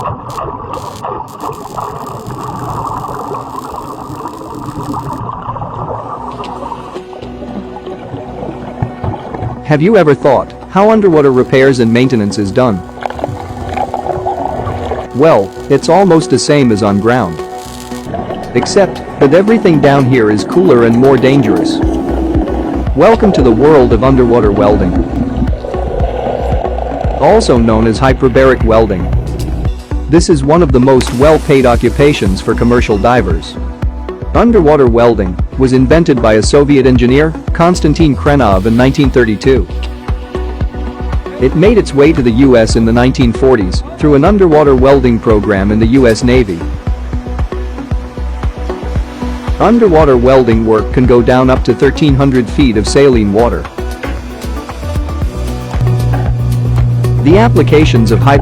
Have you ever thought how underwater repairs and maintenance is done? Well, it's almost the same as on ground. Except that everything down here is cooler and more dangerous. Welcome to the world of underwater welding. Also known as hyperbaric welding. This is one of the most well-paid occupations for commercial divers. Underwater welding was invented by a Soviet engineer, Konstantin Krenov, in 1932. It made its way to the US in the 1940s through an underwater welding program in the US Navy. Underwater welding work can go down up to 1,300 feet of saline water. The applications of